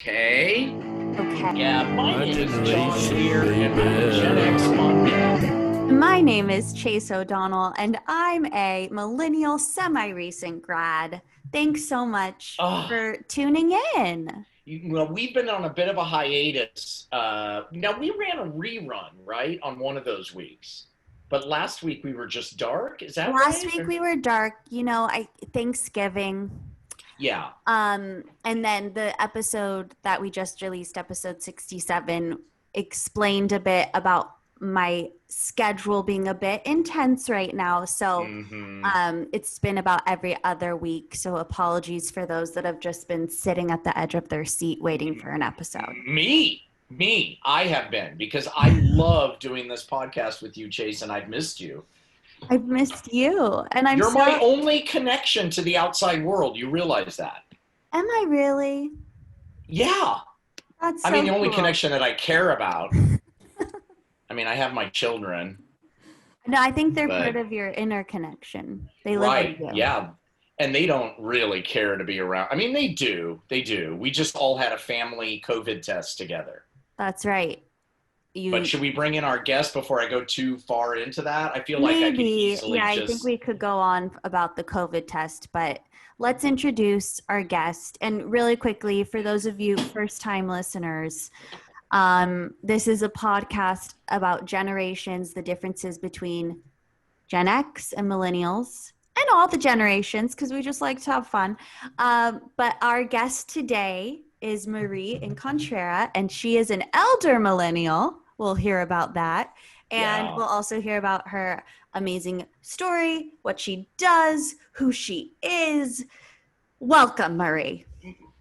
Okay. Okay. Yeah, my name is JonLehr, and I'm Gen X Monday. My name is Chaseodonnell, and I'm a millennial semi-recent grad. Thanks so much for tuning in. Well, we've been on a bit of a hiatus. Now, we ran a rerun, right, on one of those weeks. But last week we were just dark. Is that Last right? week we were dark, Thanksgiving. Yeah. And then the episode that we just released, episode 67, explained a bit about my schedule being a bit intense right now. So it's been about every other week. So apologies for those that have just been sitting at the edge of their seat waiting for an episode. Me, I have been, because I love doing this podcast with you, Chase, and I've missed you. I've missed you. And You're my only connection to the outside world. You realize that? Am I really? Yeah. That's so the only cool. connection that I care about. I have my children. No, I think they're part of your inner connection. They live with you. Yeah. And they don't really care to be around. They do. They do. We just all had a family COVID test together. That's right. But should we bring in our guest before I go too far into that? I feel like I could easily I think we could go on about the COVID test, but let's introduce our guest. And really quickly, for those of you first-time listeners, this is a podcast about generations, the differences between Gen X and millennials, and all the generations, because we just like to have fun. But our guest today is Marie Incontrera, and she is an elder millennial. We'll hear about that. And we'll also hear about her amazing story, what she does, who she is. Welcome, Marie.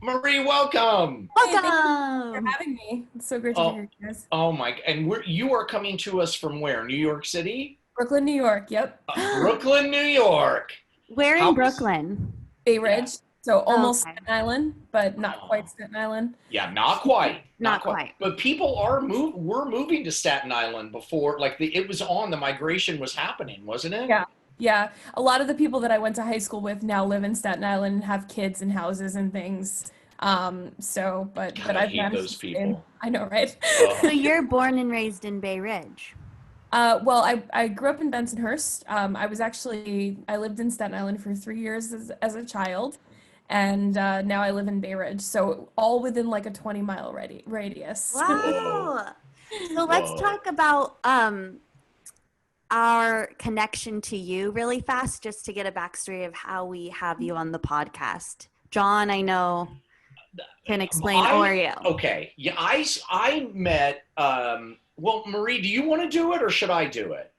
Marie, welcome. Welcome. Thank you for having me. It's so great to be here, guys. Oh my! And you are coming to us from where? New York City? Brooklyn, New York. Yep. Brooklyn, New York. Where in Brooklyn? Bay Ridge. Yeah. So almost Staten Island, but not quite Staten Island. Yeah, not quite. Not quite. But people were moving to Staten Island before, it was on, the migration was happening, wasn't it? Yeah. Yeah. A lot of the people that I went to high school with now live in Staten Island and have kids and houses and things. But I hate those people. I know, right? So you're born and raised in Bay Ridge. Well, I grew up in Bensonhurst. I lived in Staten Island for 3 years as a child. And now I live in Bay Ridge, so all within like a 20-mile radius. Wow. So let's talk about our connection to you really fast, just to get a backstory of how we have you on the podcast. John, I know, can explain Oreo. Okay. Yeah, I met, well, Marie, do you want to do it or should I do it?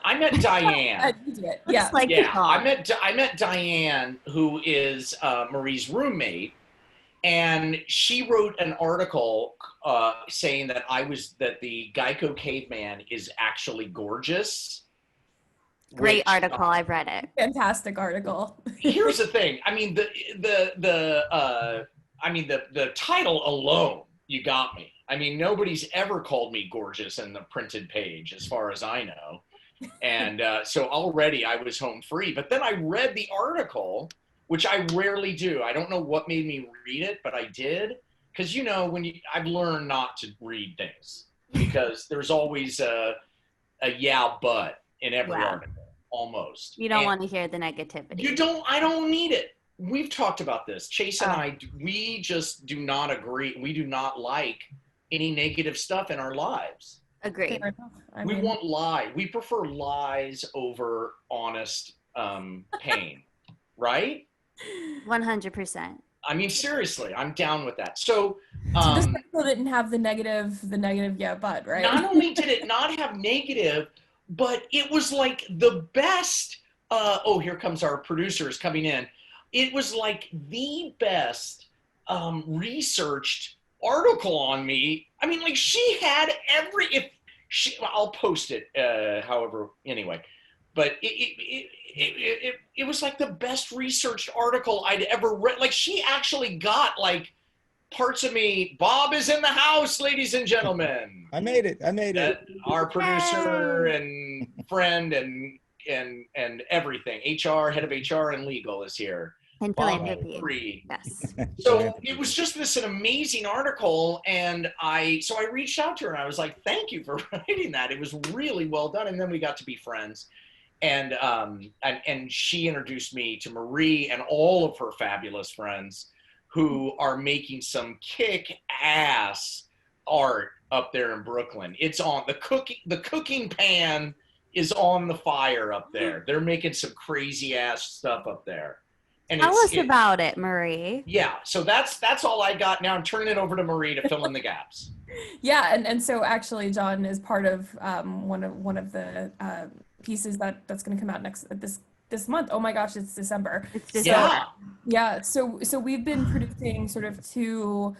I met Diane. Yeah. I met Diane, who is Marie's roommate, and she wrote an article saying that the Geico caveman is actually gorgeous. Great article. I've read it. Fantastic article. Here's the thing. The title alone, you got me. Nobody's ever called me gorgeous in the printed page, as far as I know. And so already I was home free. But then I read the article, which I rarely do. I don't know what made me read it, but I did. Because, I've learned not to read things. Because there's always a yeah, but in every article, almost. You don't want to hear the negativity. I don't need it. We've talked about this. Chase and I, we just do not agree. We do not like any negative stuff in our lives. Agreed. We want lies. We prefer lies over honest pain, right? 100%. Seriously, I'm down with that. So this article didn't have the negative yeah, but, right? Not only did it not have negative, but it was like the best. Here comes our producers coming in. It was like the best researched article on me. She had I'll post it, anyway, but it was like the best researched article I'd ever read. She actually got parts of me. Bob is in the house, ladies and gentlemen. I made it. Our producer and friend and everything. HR, head of HR and legal is here. And Bob philanthropy. Marie. Yes. So it was just an amazing article, and I reached out to her and I was like, "Thank you for writing that. It was really well done." And then we got to be friends, and she introduced me to Marie and all of her fabulous friends, who are making some kick-ass art up there in Brooklyn. It's on the cooking pan is on the fire up there. They're making some crazy ass stuff up there. And Tell us about it, Marie. Yeah, so that's all I got. Now I'm turning it over to Marie to fill in the gaps. Yeah, and so actually, John is part of one of the pieces that's going to come out this month. Oh my gosh, it's December. It's December. Yeah. So we've been producing sort of two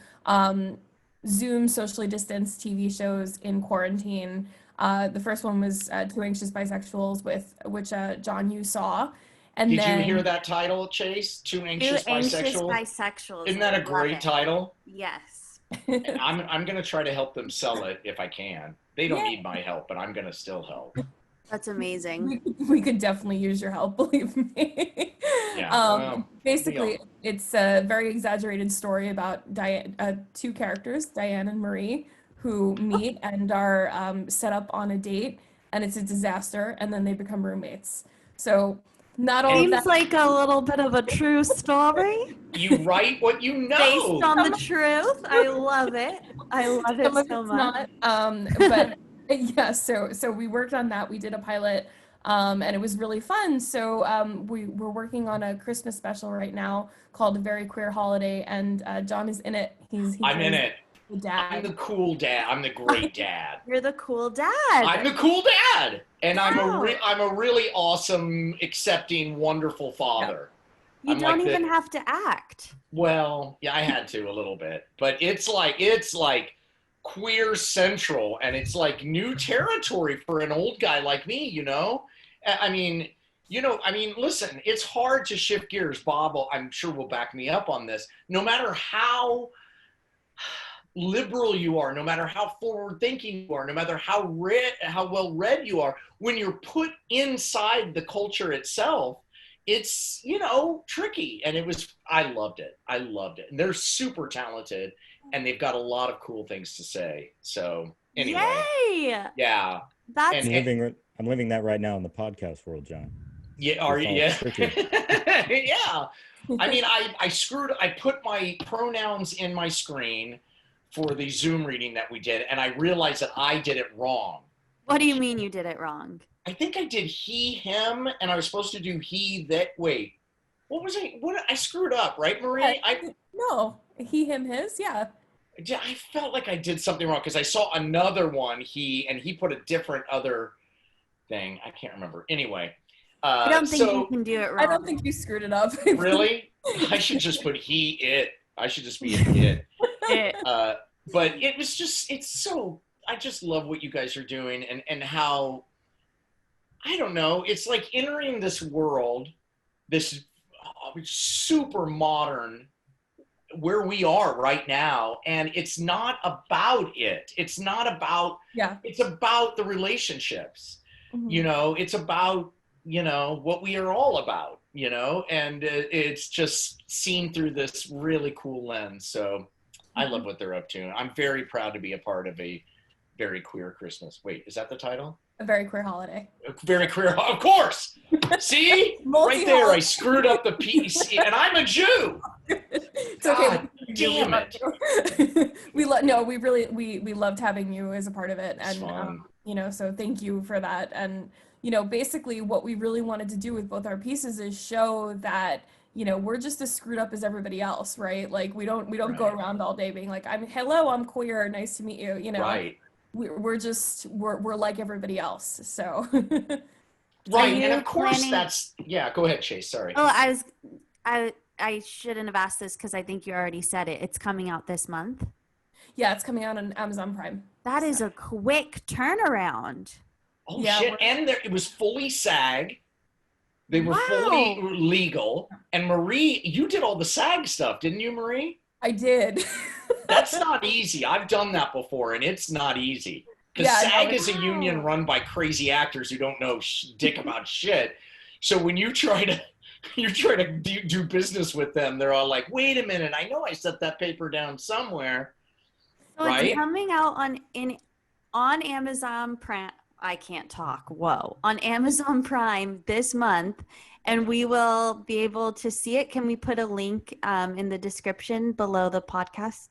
Zoom socially distanced TV shows in quarantine. The first one was Two Anxious Bisexuals, which John, you saw. And Did then, you hear that title, Chase? Two Anxious Bisexuals? Isn't that a great title? Yes. And I'm going to try to help them sell it if I can. They don't need my help, but I'm going to still help. That's amazing. We could definitely use your help, believe me. Yeah, basically, it's a very exaggerated story about two characters, Diane and Marie, who meet and are set up on a date, and it's a disaster, and then they become roommates. So not all Seems like a little bit of a true story. You write what you know. Based on the truth. I love it. I love it so much. But yeah, so we worked on that. We did a pilot, and it was really fun. So we're working on a Christmas special right now called averyqueerholiday, and John is in it. I'm in it. The dad. I'm the cool dad. I'm the great dad. You're the cool dad. I'm the cool dad, and I'm a really awesome, accepting, wonderful father. You don't even have to act. Well, yeah, I had to a little bit, but it's like queer central, and it's like new territory for an old guy like me, you know? I mean, listen, it's hard to shift gears. Bob, I'm sure will back me up on this. No matter how liberal you are, no matter how forward thinking you are, no matter how well read you are, when you're put inside the culture itself, it's, tricky. And I loved it. And they're super talented, and they've got a lot of cool things to say. So anyway. Yay! Yeah. I'm living that right now in the podcast world, John. Yeah, are you? Yeah. Yeah. I mean, I put my pronouns in my screen for the Zoom reading that we did, and I realized that I did it wrong. What do you mean you did it wrong? I think I did he, him, and I was supposed to do he, that. Wait, what was I? What I screwed up, right, Marie? No, he, him, his. Yeah. I felt like I did something wrong because I saw another one, and he put a different other thing. I can't remember. Anyway. I don't think you can do it wrong. I don't think you screwed it up. Really? I should just put he, it. I should just be an it. But it was just, I just love what you guys are doing, and how, I don't know, it's like entering this world, this super modern, where we are right now, and it's not about it. It's not about, it's about the relationships, it's about, what we are all about, and it's just seen through this really cool lens. So I love what they're up to. I'm very proud to be a part of a very queer Christmas. Wait, is that the title? A very queer holiday. A very queer, of course. See, right there, I screwed up the piece, and I'm a Jew. It's okay. God, damn it. we loved having you as a part of it, and so thank you for that. And basically what we really wanted to do with both our pieces is show that we're just as screwed up as everybody else, right? Like we don't go around all day being like, I'm queer, nice to meet you, Right. We're like everybody else. So right. And of course go ahead, Chase. Sorry. Oh, I shouldn't have asked this because I think you already said it. It's coming out this month. Yeah, it's coming out on Amazon Prime. That is a quick turnaround. Oh, yeah, shit. And it was fully SAG. They were fully legal. And Marie, you did all the SAG stuff, didn't you, Marie? I did. That's not easy. I've done that before, and it's not easy. Because SAG is a union run by crazy actors who don't know dick about shit. So when you try to you're trying to do business with them. They're all like, wait a minute, I know I set that paper down somewhere. So Right? it's coming out on Amazon Prime. I can't talk. Whoa. On Amazon Prime this month, and we will be able to see it. Can we put a link in the description below the podcast?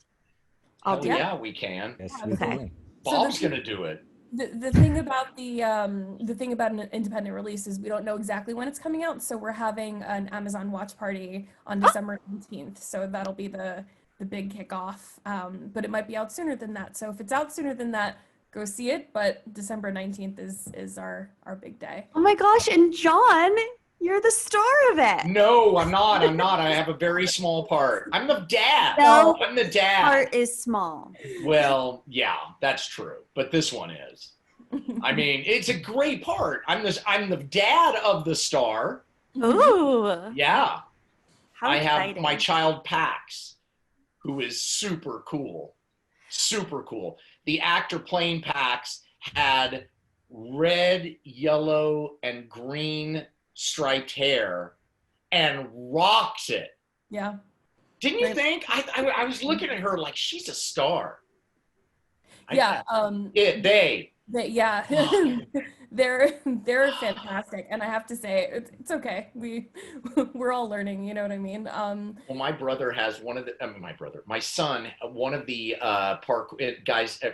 Hell yeah, we can. Yes, Yeah, we okay. can. Bob's gonna do it. The thing about the thing about an independent release is we don't know exactly when it's coming out, so we're having an Amazon watch party on December 19th. So that'll be the big kickoff. But it might be out sooner than that. So if it's out sooner than that, go see it. But December 19th is our big day. Oh my gosh. And John, you're the star of it. No, I'm not. I have a very small part. I'm the dad. No. I'm the dad. Part is small. Well, yeah, that's true. But this one is. I mean, it's a great part. I'm the dad of the star. Ooh. Yeah. How I exciting. have my child Pax, who is super cool. Super cool. The actor playing Pax had red, yellow, and green striped hair and rocks it. Yeah. Didn't you Right. think? I was looking at her like she's a star. Yeah. They. They're fantastic, and I have to say it's okay. We're all learning, you know what I mean? Well, my brother has my son, one of the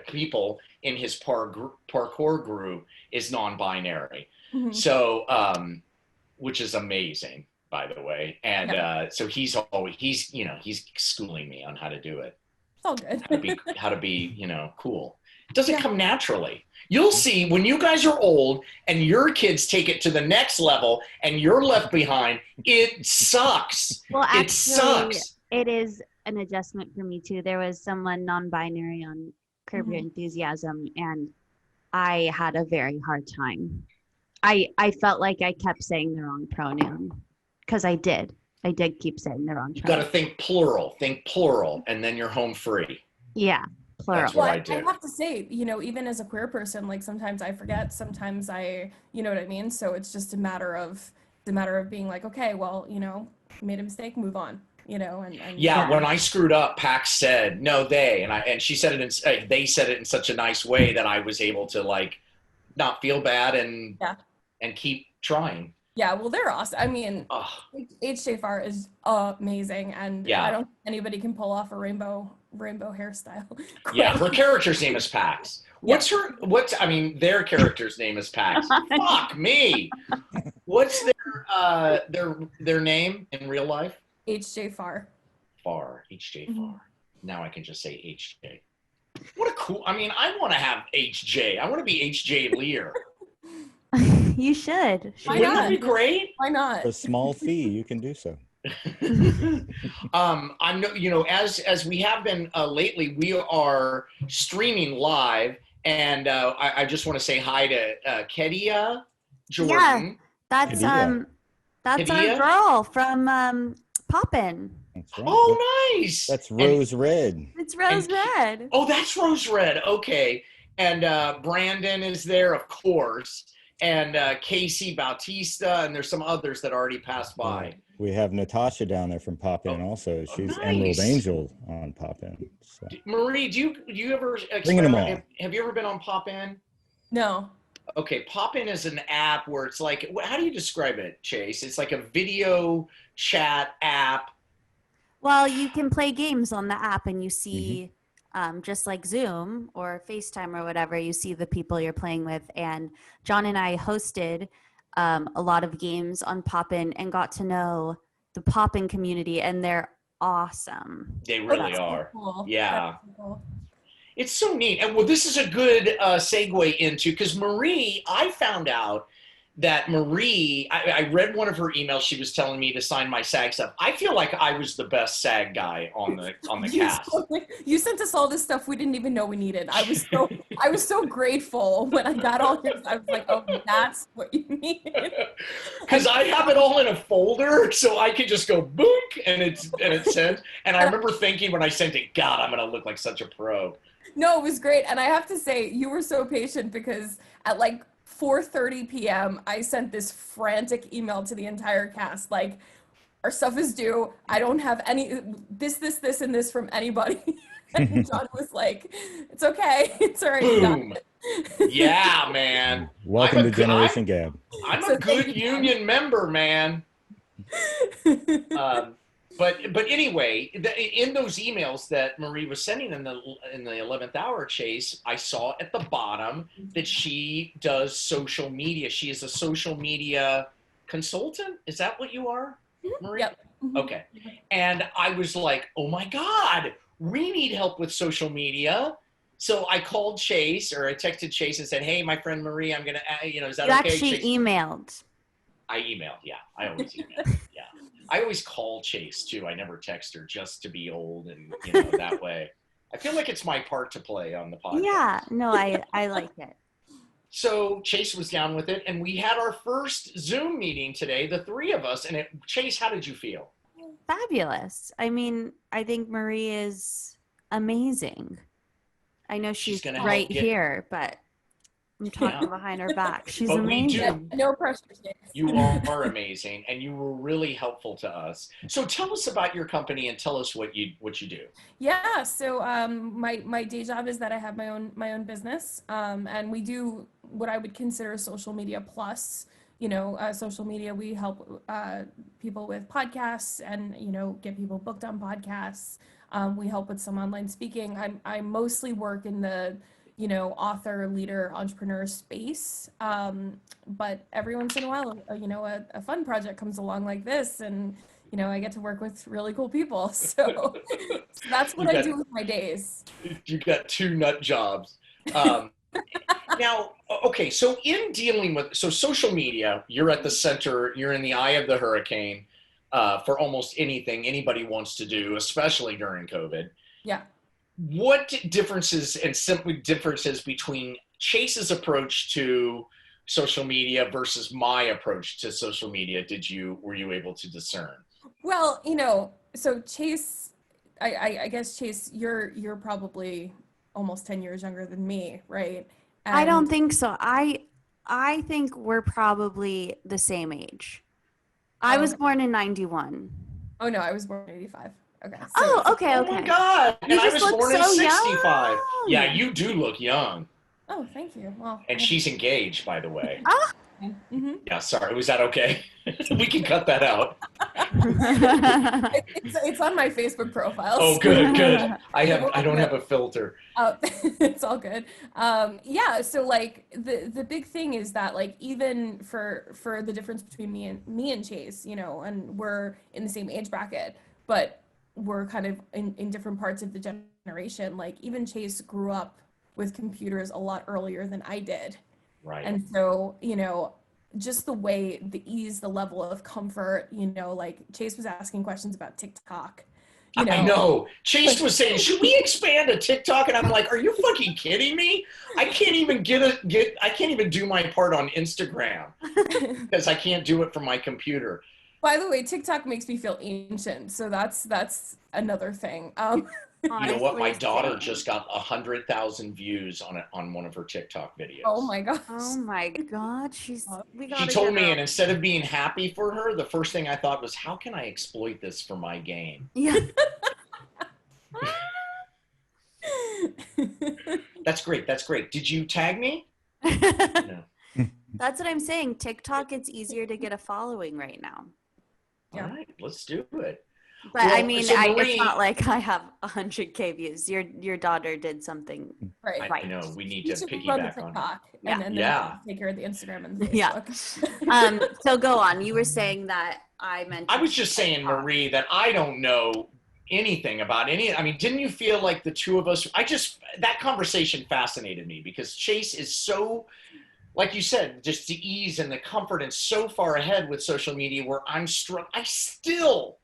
people in his parkour group is non-binary. Mhm. So, which is amazing, by the way. And Yeah. so he's schooling me on how to do it, It's all good. how to be, cool. It doesn't Yeah. come naturally. You'll see when you guys are old and your kids take it to the next level and you're left behind, it sucks. Well, It actually, sucks. it is an adjustment for me too. There was someone non-binary on Curb Your Enthusiasm, and I had a very hard time. I felt like I kept saying the wrong pronoun because I did keep saying the wrong You got to pronoun. think plural, and then you're home free. Yeah, plural. That's what Well, I I did. have to say, even as a queer person, like sometimes I forget, sometimes you know what I mean? So it's just a matter of being like, okay, well, made a mistake, move on, and Yeah, when I screwed up, Pax said, "No, they," and she said it they said it in such a nice way that I was able to like not feel bad and keep trying. Yeah, well, they're awesome. I mean, Ugh. HJFR is amazing, and Yeah. I don't think anybody can pull off a rainbow hairstyle. Yeah, quick. her character's name is Pax. Their character's name is Pax. Fuck me. What's their name in real life? HJFR. HJ Far. Now I can just say HJ. What a cool, I want to have HJ. I want to be HJ Lehr. You should. Why Wouldn't that not? be great? Why not? For a small fee, you can do so. As we have been lately, we are streaming live, and I just want to say hi to Kedia Jordan. That's Kadia. that's our Kadia? girl from Poppin'. That's right. Oh, nice. That's Rose Red. It's Rose Red. Oh, that's Rose Red. Okay, and Brandon is there, of course, and Casey Bautista, and there's some others that already passed by. We have Natasha down there from Pop In also. She's nice. Emerald Angel on Pop In. So. Marie, do you ever Bringing them all. have you ever been on Pop In? No. Okay, Pop In is an app where it's like, how do you describe it, Chase? It's like a video chat app. Well, you can play games on the app, and you see, just like Zoom or FaceTime or whatever, you see the people you're playing with. And John and I hosted a lot of games on Poppin' and got to know the Poppin' community, and they're awesome. They really That's are. cool. Yeah. That's cool. It's so neat. And well, this is a good segue into, because Marie, I found out that Marie, I read one of her emails. She was telling me to sign my SAG stuff. I feel like I was the best SAG guy on the cast. You sent us all this stuff we didn't even know we needed. I was so grateful when I got all this. I was like, oh, that's what you needed. Because I have it all in a folder, so I could just go boink and it's sent. And I remember thinking when I sent it, God, I'm gonna look like such a pro. No, it was great. And I have to say, you were so patient because at like 4:30 p.m., I sent this frantic email to the entire cast, like, our stuff is due. I don't have any this, and this from anybody. And John was like, it's okay. It's all right. Boom. Yeah, man. Welcome to Generation Gab. I'm So a good union member, man. But anyway, in those emails that Marie was sending in the 11th hour, Chase, I saw at the bottom that she does social media. She is a social media consultant. Is that what you are, Marie? Yep. Okay. And I was like, oh my God, we need help with social media. So I called Chase, or I texted Chase and said, hey, my friend Marie, I'm going to, is that You okay? actually Chase? emailed. I emailed, yeah. I always email, yeah. I always call Chase too. I never text her just to be old and, that way. I feel like it's my part to play on the podcast. Yeah, no, I like it. So Chase was down with it, and we had our first Zoom meeting today, the three of us. And Chase, how did you feel? Fabulous. I mean, I think Marie is amazing. I know she's gonna right here, but I'm talking behind her back. She's But we amazing. No pressure. You are amazing, and you were really helpful to us. So tell us about your company and tell us what you do. Yeah, so my day job is that I have my own business, and we do what I would consider social media plus. Social media. We help people with podcasts and get people booked on podcasts. We help with some online speaking. I mostly work in the author, leader, entrepreneur space. But every once in a while, a fun project comes along like this, and I get to work with really cool people. So that's what I do with my days. You got two nut jobs. Now, okay, so in dealing with social media, you're at the center, you're in the eye of the hurricane for almost anything anybody wants to do, especially during COVID. Yeah. What differences between Chase's approach to social media versus my approach to social media were you able to discern? Well, so Chase, I guess Chase, you're probably almost 10 years younger than me, right? And I don't think so. I think we're probably the same age. I was born in 91. Oh no, I was born in 85. Okay. So, okay. Oh my God. And I was born in 65. Young. Yeah, you do look young. Oh, thank you. Well, and she's engaged, by the way. Oh. Mm-hmm. Yeah, sorry. Was that okay? We can cut that out. It's on my Facebook profile. Oh, good. I don't have a filter. It's all good. Yeah. So like the big thing is that like even for the difference between me and Chase, and we're in the same age bracket, but we're kind of in different parts of the generation. Like even Chase grew up with computers a lot earlier than I did. Right. And so, just the ease, the level of comfort, like Chase was asking questions about TikTok. I know. Chase was saying, should we expand to TikTok? And I'm like, are you fucking kidding me? I can't even I can't even do my part on Instagram because I can't do it from my computer. By the way, TikTok makes me feel ancient. So that's another thing. You know what? My daughter just got 100,000 views on one of her TikTok videos. Oh my gosh. Oh my God. She told me, and instead of being happy for her, the first thing I thought was, how can I exploit this for my game? Yeah. That's great. Did you tag me? No. That's what I'm saying. TikTok, it's easier to get a following right now. All right, let's do it. But well, I mean, Marie, it's not like I have 100K views. Your daughter did something right. I know. We need to piggyback on her. And then take care of the Instagram and the Facebook. Yeah. So go on. You were saying that I mentioned. I was just saying, Marie, that I don't know anything about I mean, didn't you feel like the two of us? That conversation fascinated me because Chase is so, like you said, just the ease and the comfort and so far ahead with social media where I still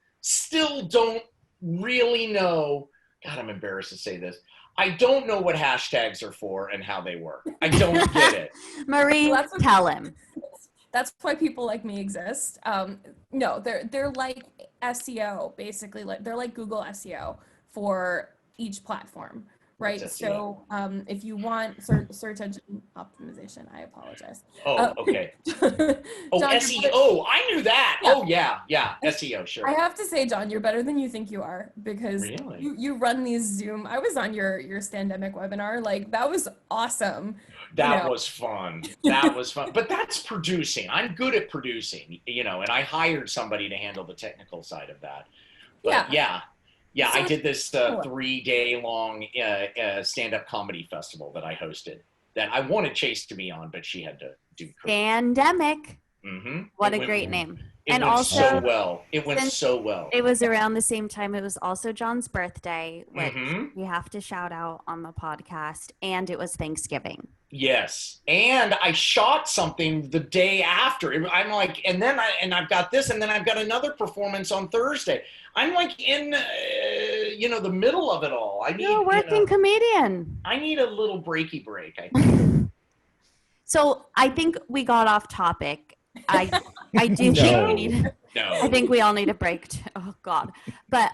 don't really know. God, I'm embarrassed to say this. I don't know what hashtags are for and how they work. I don't get it. Marie, tell him. That's why people like me exist. No, they're like SEO, basically. Like they're like Google SEO for each platform, right? What's So if you want search engine optimization, I apologize. Oh, okay. Oh, John, SEO. I knew that. Yeah. Oh, yeah. SEO, sure. I have to say, John, you're better than you think you are, because Really? you run these Zoom. I was on your Standemic webinar. Like, that was awesome. That was fun. That was fun. But that's producing. I'm good at producing, and I hired somebody to handle the technical side of that. But yeah, So I did this 3-day long stand-up comedy festival that I hosted that I wanted Chase to be on, but she had to do. Pandemic. Mm-hmm. What a great name. It went also, so well. It went so well. It was around the same time. It was also John's birthday, which Mm-hmm. we have to shout out on the podcast. And it was Thanksgiving. Yes. And I shot something the day after. I'm like, and then I've got this, and then I've got another performance on Thursday. I'm like in, the middle of it all. You're a working comedian. I need a little breaky break, I think. So I think we got off topic. I do think we need. No. I think we all need a break. Oh God! But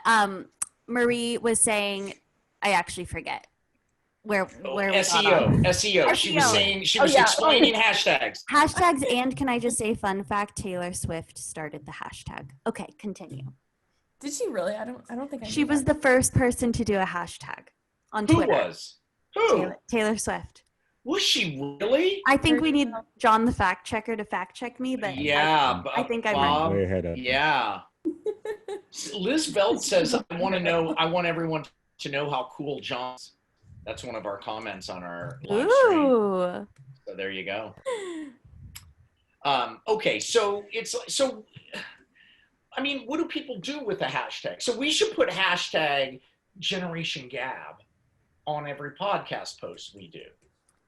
Marie was saying, I actually forget where SEO. She was saying explaining hashtags. Hashtags, and can I just say, fun fact: Taylor Swift started the hashtag. Okay, continue. Did she really? I don't think She was the first person to do a hashtag on Twitter. Who was? Who? Taylor Swift. Was she really? I think we need John the fact checker to fact check me, but yeah, I think I'm Bob, right. Way ahead of. Yeah. Liz Veld says, I want everyone to know how cool John is. That's one of our comments on our live stream. So there you go. Okay, so I mean, what do people do with the hashtag? So we should put hashtag Generation Gab on every podcast post we do.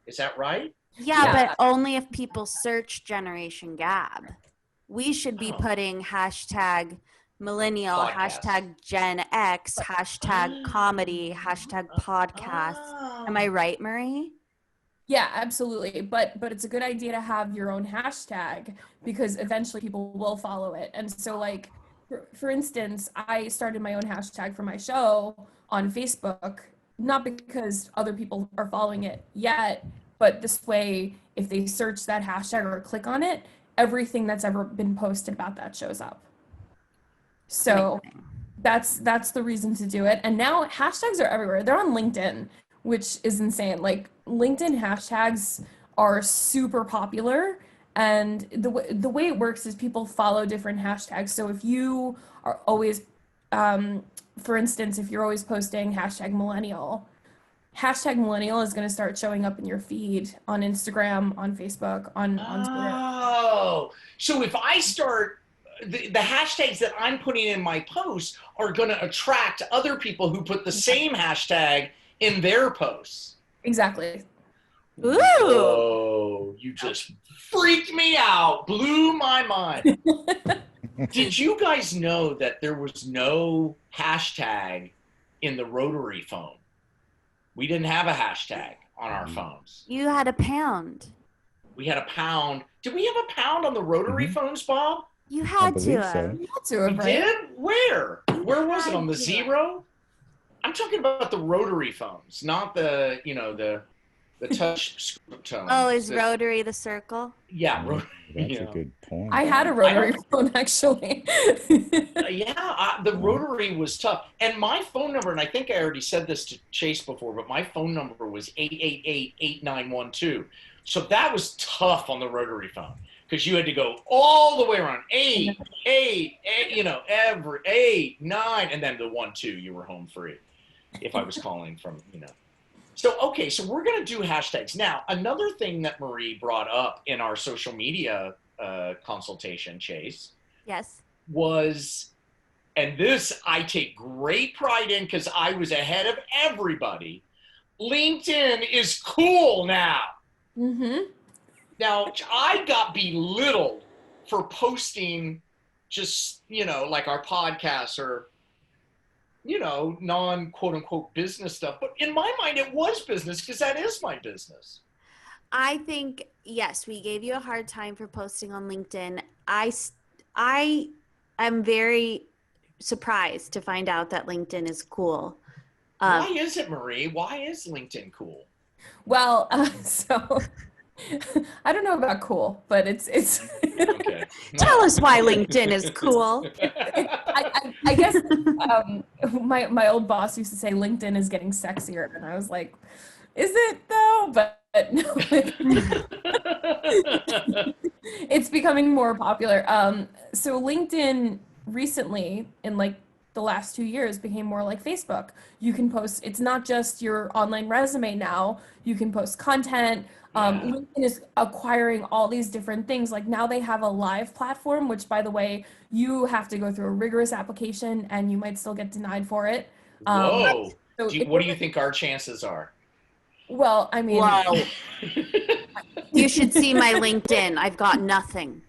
Is that right? Yeah, but only if people search Generation Gab. We should be putting hashtag millennial, Podcast. hashtag Gen X, hashtag comedy, hashtag podcast. Am I right, Marie? Yeah, absolutely. But it's a good idea to have your own hashtag, because eventually people will follow it. And so, like, for instance, I started my own hashtag for my show on Facebook, not because other people are following it yet, but this way, if they search that hashtag or click on it, everything that's ever been posted about that shows up. So that's the reason to do it. And now hashtags are everywhere. They're on LinkedIn, which is insane. Like, LinkedIn hashtags are super popular. And the way it works is people follow different hashtags. So if you are always, for instance, if you're always posting hashtag millennial is going to start showing up in your feed on Instagram, on Facebook, on Twitter. Oh, so if I start, the hashtags that I'm putting in my posts are going to attract other people who put the same hashtag in their posts. Exactly. Ooh. Oh, you just freaked me out, blew my mind. Did you guys know that there was no hashtag in the rotary phone? We didn't have a hashtag on our phones. You had a pound. We had a pound. Did we have a pound on the rotary phones, Bob? You had to so. have. You had to have, We right? did? Where? Where was it? had On the to. zero? I'm talking about the rotary phones, not the, the touch tone. Oh, is rotary the circle? Yeah, rotary. That's a good point. I had a rotary phone, actually. The rotary was tough. And my phone number, and I think I already said this to Chase before, but my phone number was 888-8912. So that was tough on the rotary phone, because you had to go all the way around 8, every 8, 9, and then the 1-2, you were home free if I was calling from, So, okay, so we're going to do hashtags. Now, another thing that Marie brought up in our social media consultation, Chase, Yes. was, and this I take great pride in because I was ahead of everybody, LinkedIn is cool now. Mm-hmm. Now, I got belittled for posting just, like our podcasts or, non quote-unquote business stuff. But in my mind, it was business because that is my business. I think, yes, we gave you a hard time for posting on LinkedIn. I am very surprised to find out that LinkedIn is cool. Why is it, Marie? Why is LinkedIn cool? Well, so I don't know about cool, but it's Okay. Tell us why LinkedIn is cool. I guess my old boss used to say LinkedIn is getting sexier, and I was like, is it though? But no, it's becoming more popular. So LinkedIn recently, in like the last 2 years, became more like Facebook. You can post, it's not just your online resume now, you can post content. LinkedIn is acquiring all these different things. Like now they have a live platform, which by the way, you have to go through a rigorous application and you might still get denied for it. Whoa. So What do you think our chances are? Well, I mean, Whoa. You should see my LinkedIn. I've got nothing.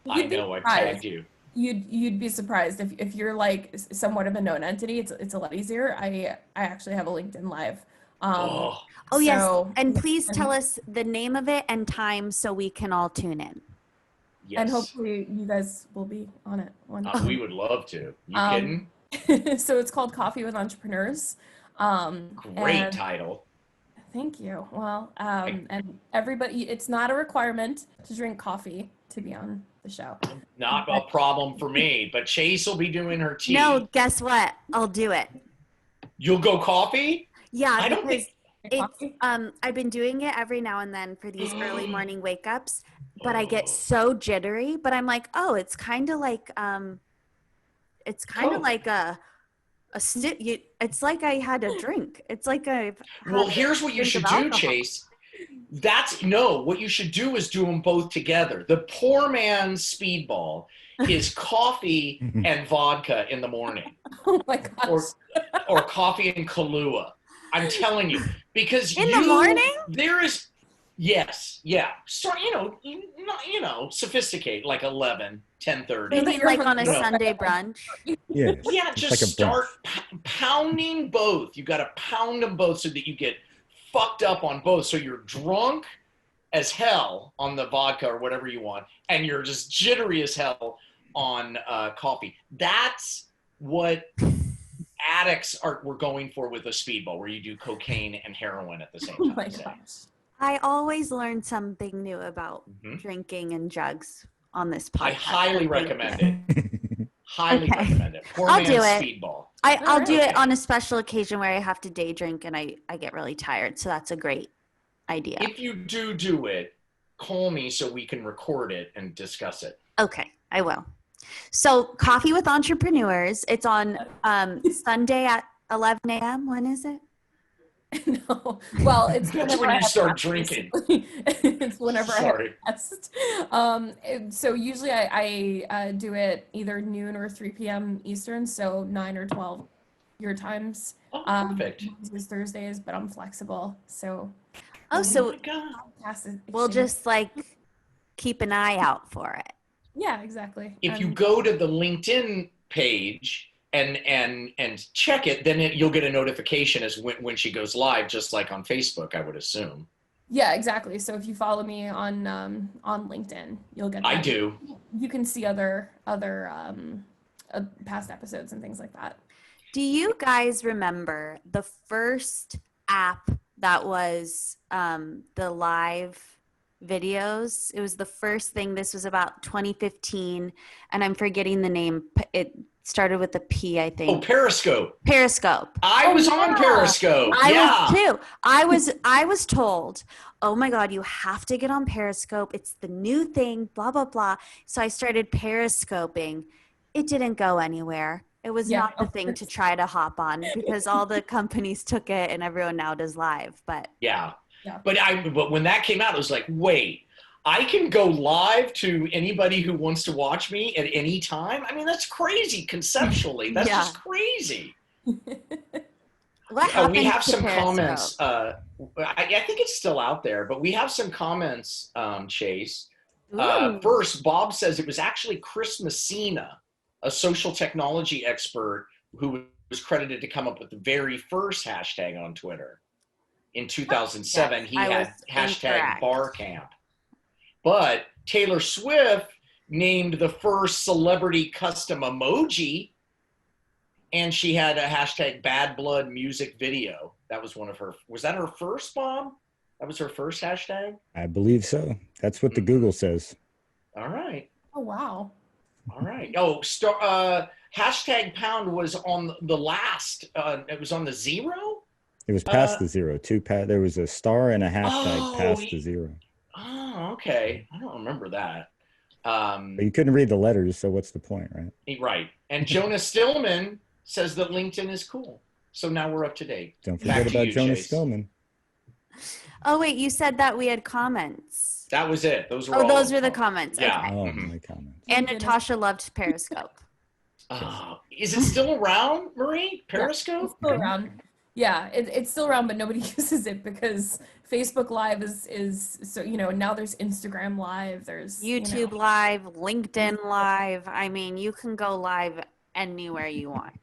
I know, I tagged you. You'd be surprised if you're like somewhat of a known entity. It's a lot easier. I actually have a LinkedIn Live. Oh, Yes, and please tell us the name of it and time so we can all tune in. yes. And hopefully you guys will be on it one day. We would love to. You kidding? So it's called Coffee with Entrepreneurs. Great title. Thank you. Well, and everybody, it's not a requirement to drink coffee to be on the show. Not a problem for me, but Chase will be doing her tea. No, guess what? I'll do it. You'll go coffee? Yeah, I don't because think- it's I've been doing it every now and then for these early morning wake ups, but I get so jittery. But I'm like, oh, it's kind of like it's kind of Coke. like it's like I had a drink. It's like Well, here's what you should do, Chase. What you should do is do them both together. The poor man's speedball is coffee and vodka in the morning. Oh my gosh. Or coffee and Kahlua. I'm telling you, because In the morning? There is, yes, yeah. So, sophisticate, like 11, 10:30. You mean like on a Sunday brunch? Yeah. Yeah, it's just like a start brunch. pounding both. You got to pound them both so that you get fucked up on both. So you're drunk as hell on the vodka or whatever you want, and you're just jittery as hell on coffee. That's what addicts were going for with a speedball, where you do cocaine and heroin at the same time. Oh my gosh. I always learn something new about drinking and drugs on this podcast. I highly recommend it. Highly recommend it. Poor I'll man's do it. speedball. I'll do Okay. it on a special occasion where I have to day drink and I get really tired. So that's a great idea. If you do it, call me so we can record it and discuss it. Okay, I will. So Coffee with Entrepreneurs, it's on Sunday at 11 a.m. When is it? No. Well, it's That's whenever when I you have start guests, drinking. basically. It's whenever Sorry. I have guests. So usually I do it either noon or 3 p.m. Eastern, so 9 or 12 your times. Oh, perfect. Wednesdays, Thursdays, but I'm flexible. So Oh, so my God. we'll just like keep an eye out for it. Yeah, exactly. If you go to the LinkedIn page and check it, then you'll get a notification as when she goes live, just like on Facebook, I would assume. Yeah, exactly. So if you follow me on LinkedIn, you'll get. I do. You can see other past episodes and things like that. Do you guys remember the first app that was the live videos? It was the first thing. This was about 2015, and I'm forgetting the name. It started with a P, I think. Oh, Periscope. Periscope. I was on Periscope. I was too. I was told, oh my God, you have to get on Periscope. It's the new thing, blah, blah, blah. So I started Periscoping. It didn't go anywhere. It was not the thing to try to hop on because all the companies took it and everyone now does live. But yeah. But when that came out, it was like, wait, I can go live to anybody who wants to watch me at any time? I mean, that's crazy conceptually. That's just crazy. What happened we have to some Periscope? comments. I think it's still out there, but we have some comments, Chase. First, Bob says it was actually Chris Messina, a social technology expert who was credited to come up with the very first hashtag on Twitter. In 2007, he had hashtag #BarCamp. But Taylor Swift named the first celebrity custom emoji And she had a hashtag bad blood music video. That was one of her. Was that her first, Bob? That was her first hashtag? I believe so. That's what the Google says. All right. Oh, wow. All right. Oh, hashtag pound was on the last, it was on the 0? It was past the 0. There was a star and a hashtag past the 0. Oh, okay. I don't remember that. But you couldn't read the letters, so what's the point, right? Right. And Jonas Stillman says that LinkedIn is cool. So now we're up to date. Don't forget about Jonas Stillman. Oh, wait, you said that we had comments. That was it. Those were those were the comments. Yeah. Okay. Oh, my comments. And Natasha loved Periscope. Is it still around, Marie? Periscope? Yeah, it's still around. Yeah, it's still around, but nobody uses it because Facebook Live is so, now there's Instagram Live, there's YouTube Live, LinkedIn Live. I mean, you can go live anywhere you want.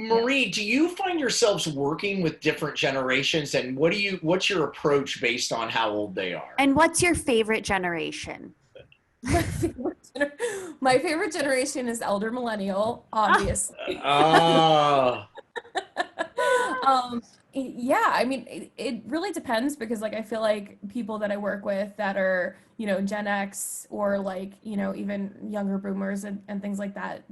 Marie, do you find yourselves working with different generations, and what's your approach based on how old they are? And what's your favorite generation? My favorite generation is eldermillennial, obviously. Yeah, I mean, it really depends because I feel like people that I work with that are, Gen X or even younger boomers and these like that,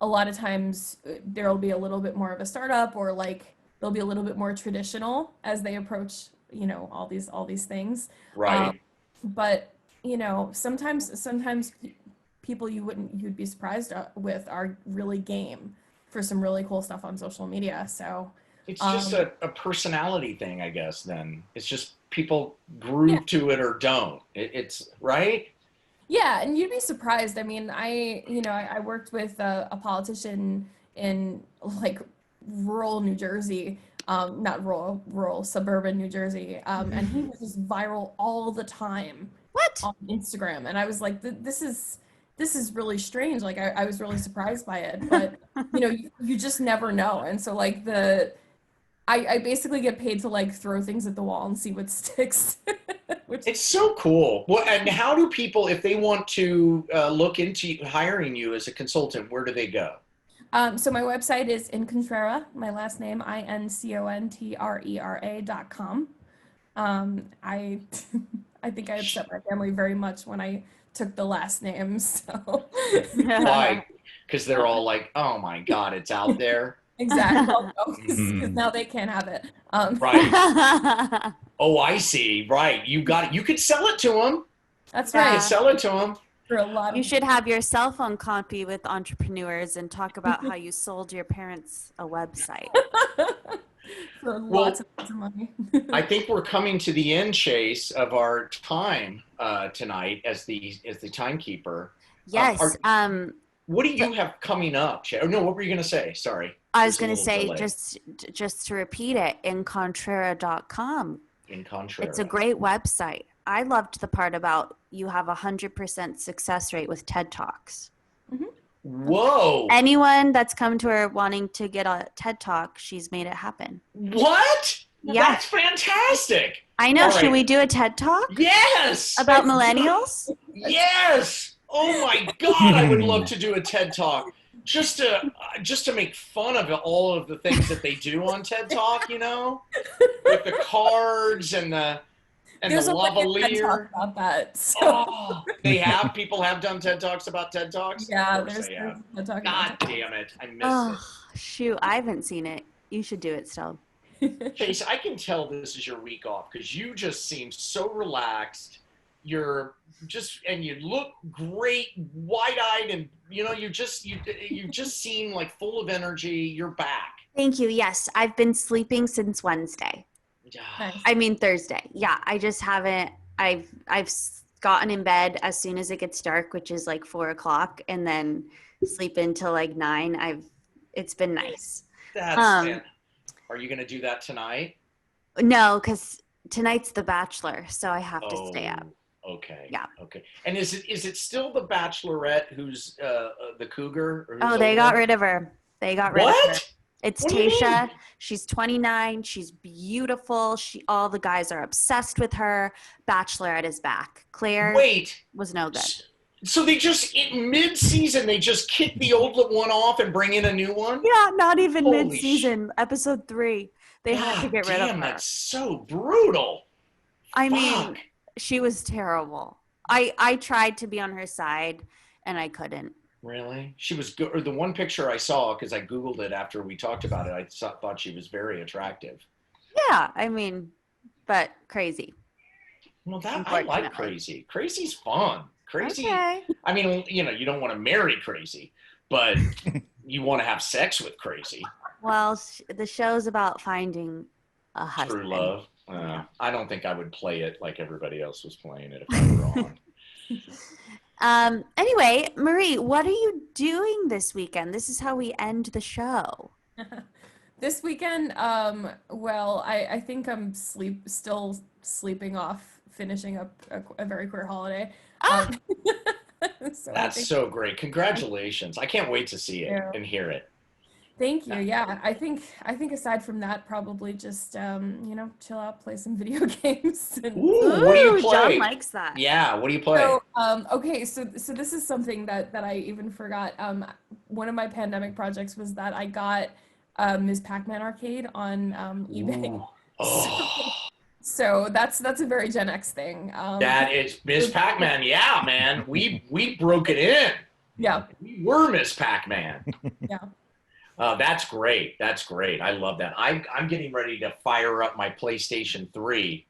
a lot of times there'll be a little bit more of a startup or they'll be a little bit more traditional as they approach, all these things. Right. But, sometimes people you'd be surprised with are really game for some really cool stuff on social media. So it's just a personality thing, I guess, then. It's just people groove to it or don't. It's right? Yeah, and you'd be surprised. I mean, I worked with a politician in rural New Jersey, not rural, suburban New Jersey, and he was just viral all the time. What? On Instagram. And I was like, this is really strange. I was really surprised by it, but you just never know. And so I basically get paid to throw things at the wall and see what sticks. It's so cool. Well, and how do people, if they want to look into hiring you as a consultant, where do they go? So my website is incontrera, my last name, incontrera.com. I think I upset my family very much when I took the last name. So why? Because they're all like, "Oh my God, it's out there." Exactly. Because now they can't have it. Right. Oh, I see. Right. You got it. You could sell it to them. That's right. You could sell it to them. For a lot. You should have your cell phone copy with entrepreneurs and talk about how you sold your parents a website. For lots of money. I think we're coming to the end, Chase, of our time tonight as the timekeeper. Yes. What do you have coming up, Chase? Oh, no, what were you going to say? Sorry. I was going to say, just to repeat it, incontrera.com. Incontrera. It's a great website. I loved the part about you have 100% success rate with TED Talks. Mm-hmm. Whoa. Anyone that's come to her wanting to get a TED Talk, she's made it happen. What? Yeah. That's fantastic. I know. All Should right. we do a TED Talk? Yes. About millennials? Yes. Oh my God. I would love to do a TED Talk just to make fun of all of the things that they do on TED Talk, with the cards and the lavalier. About that. So. People have done TED Talks about TED Talks? Yeah, there's TED Talk. God damn it. I missed it. Shoot. I haven't seen it. You should do it still. Chase, I can tell this is your week off because you just seem so relaxed. And you look great, wide-eyed, and you just seem like full of energy. You're back. Thank you. Yes, I've been sleeping since Wednesday. Nice. I mean Thursday. Yeah, I just haven't. I've gotten in bed as soon as it gets dark, which is 4:00, and then sleep until 9. It's been nice. Are you going to do that tonight? No, because tonight's The Bachelor, so I have to stay up. Okay. Yeah. Okay. And is it still the Bachelorette who's the cougar? Oh, they got rid of her. They got rid of her. It's What do you Tasha. mean? She's 29. She's beautiful. All the guys are obsessed with her. Bachelorette is back. Claire was no good. So they just, in mid-season, they just kick the old one off and bring in a new one? Yeah, not even Holy mid-season. Episode 3, they had to get rid of her. Damn, that's so brutal. I Fuck. mean, she was terrible. I tried to be on her side, and I couldn't. Really? She was good. Or the one picture I saw, because I Googled it after we talked about it, thought she was very attractive. Yeah, I mean, but crazy. Well, I like crazy. Crazy's fun. Crazy. Okay. I mean, you don't want to marry crazy, but you want to have sex with crazy. Well, the show's about finding a husband. True love. I don't think I would play it like everybody else was playing it if I were on. Anyway, Marie, what are you doing this weekend? This is how we end the show. This weekend, well, I think I'm still sleeping off finishing up a very queer holiday. That's so great. Congratulations. I can't wait to see it and hear it. Thank you. Yeah, I think aside from that, probably just chill out, play some video games. Ooh, what do you play? John likes that. Yeah, what do you play? So, okay, so this is something that I even forgot. One of my pandemic projects was that I got Ms. Pac-Man arcade on eBay. Oh. So that's a very Gen X thing. That is Ms. Pac-Man. Yeah, man, we broke it in. Yeah, we were Ms. Pac-Man. Yeah. That's great. That's great. I love that. I'm getting ready to fire up my PlayStation 3.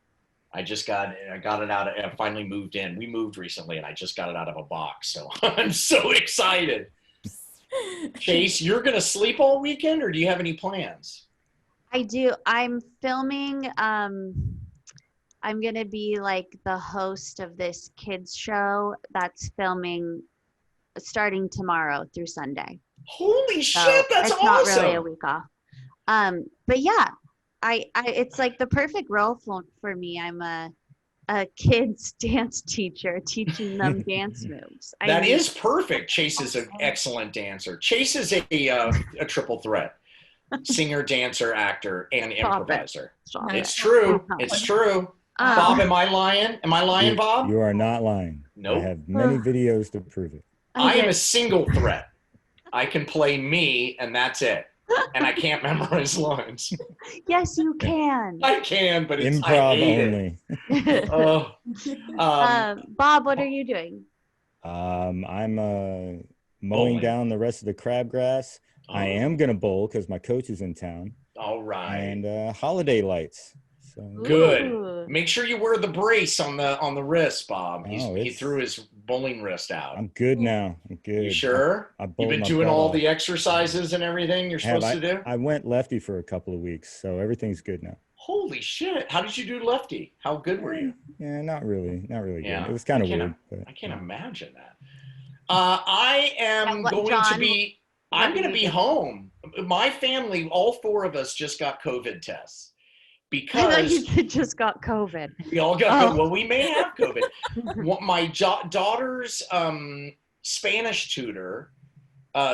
I got it out. I finally moved in. We moved recently, and I just got it out of a box. So I'm so excited. Chase, you're gonna sleep all weekend, or do you have any plans? I do. I'm filming. I'm going to be like the host of this kids show that's filming starting tomorrow through Sunday. Holy So shit, that's it's awesome. not really a week off. But yeah, I it's like the perfect role for me. I'm a kids dance teacher teaching them dance moves. That is perfect. Chase is an excellent dancer. Chase is a triple threat. Singer, dancer, actor, and improviser. It's true. It's true. Bob, am I lying? Am I lying, Bob? You are not lying. Nope. I have many videos to prove it. I am a single threat. I can play me, and that's it. And I can't memorize lines. Yes, you can. I can, but it's Improv only. Bob, what are you doing? I'm mowing down the rest of the crabgrass. I am gonna bowl because my coach is in town. All right. And holiday lights. So good. Ooh. Make sure you wear the brace on the wrist, Bob. He threw his bowling wrist out. I'm good now. I'm good. You sure? You've been doing all the exercises and everything you're supposed to do? I went lefty for a couple of weeks, so everything's good now. Holy shit. How did you do lefty? How good were you? Yeah, not really Yeah. good. It was kind of weird. But, I can't imagine that. I'm going to be home. My family, all four of us just got COVID tests. Because I thought you said just got COVID. We all got COVID. Well, we may have COVID. My daughter's Spanish tutor,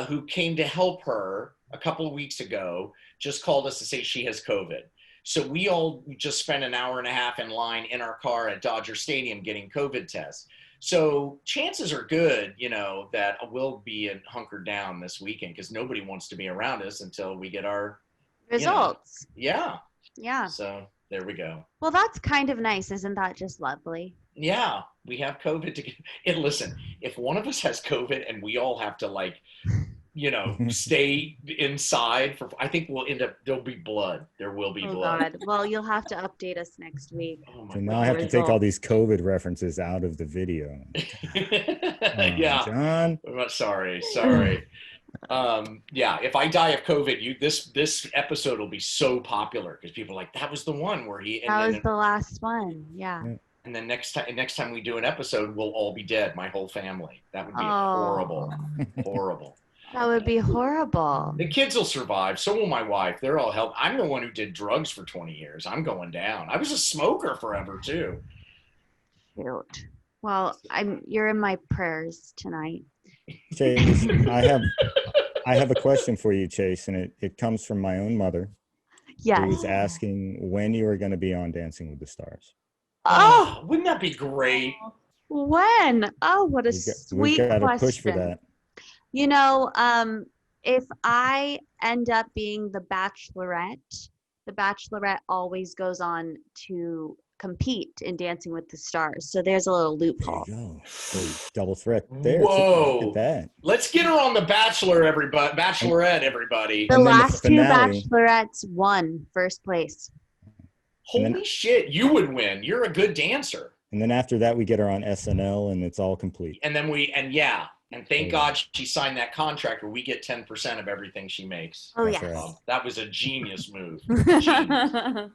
who came to help her a couple of weeks ago, just called us to say she has COVID. So we all just spent an hour and a half in line in our car at Dodger Stadium getting COVID tests. So chances are good, that we'll be hunkered down this weekend because nobody wants to be around us until we get our results. Yeah. Yeah. So there we go. Well, that's kind of nice. Isn't that just lovely? Yeah. We have COVID to get. And listen, if one of us has COVID and we all have to stay inside I think we'll end up, there'll be blood. There will be blood. God. Well, you'll have to update us next week. So now I have to take all these COVID references out of the video. Yeah. John. Sorry. Yeah, if I die of COVID, this episode will be so popular because people are like, that was the one where he. That was the last one. Yeah. And then next time we do an episode, we'll all be dead, my whole family. That would be horrible. Horrible. That would be horrible. The kids will survive. So will my wife. They're all healthy. I'm the one who did drugs for 20 years. I'm going down. I was a smoker forever too. Shoot. Well, you're in my prayers tonight. Chase, I have a question for you, Chase, and it comes from my own mother. Yes. Who's asking when you are going to be on Dancing with the Stars. Oh, wouldn't that be great? When? Oh, what a We've sweet got to question. push for that. You know, if I end up being the bachelorette always goes on to compete in Dancing with the Stars. So there's a little There loophole. you go. So double threat there. Whoa. Look at that. Let's get her on the Bachelor, everybody. Bachelorette, everybody. The And then the last two finale- bachelorettes won first place. Holy shit, you would win. You're a good dancer. And then after that, we get her on SNL, and it's all complete. And then and thank God she signed that contract where we get 10% of everything she makes. Oh, That's yes. right. That was a genius move. Genius.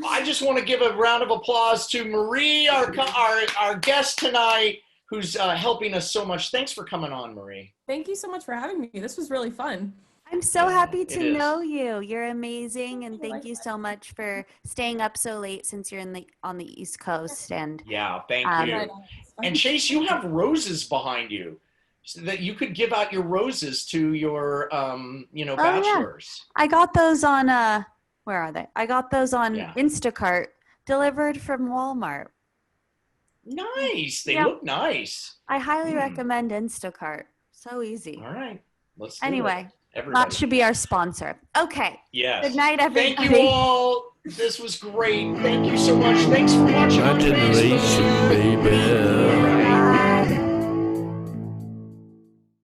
I just want to give a round of applause to Marie, our guest tonight, who's helping us so much. Thanks for coming on, Marie. Thank you so much for having me. This was really fun. I'm so happy to it is. know you. You're amazing, and thank you so much for staying up so late since you're on the East Coast. And Yeah, thank you. Right. And Chase, you have roses behind you, so that you could give out your roses to your, bachelors. I got those on where are they? I got those on Yeah. Instacart, delivered from Walmart. Nice. They Yeah. look nice. I highly recommend Instacart. So easy. All right. Let's do Anyway, it. Everybody. that should be our sponsor. Okay. Yes. Good night, everybody. Thank you all. This was great. Thank you so much. Thanks for watching My on generation, Facebook. baby.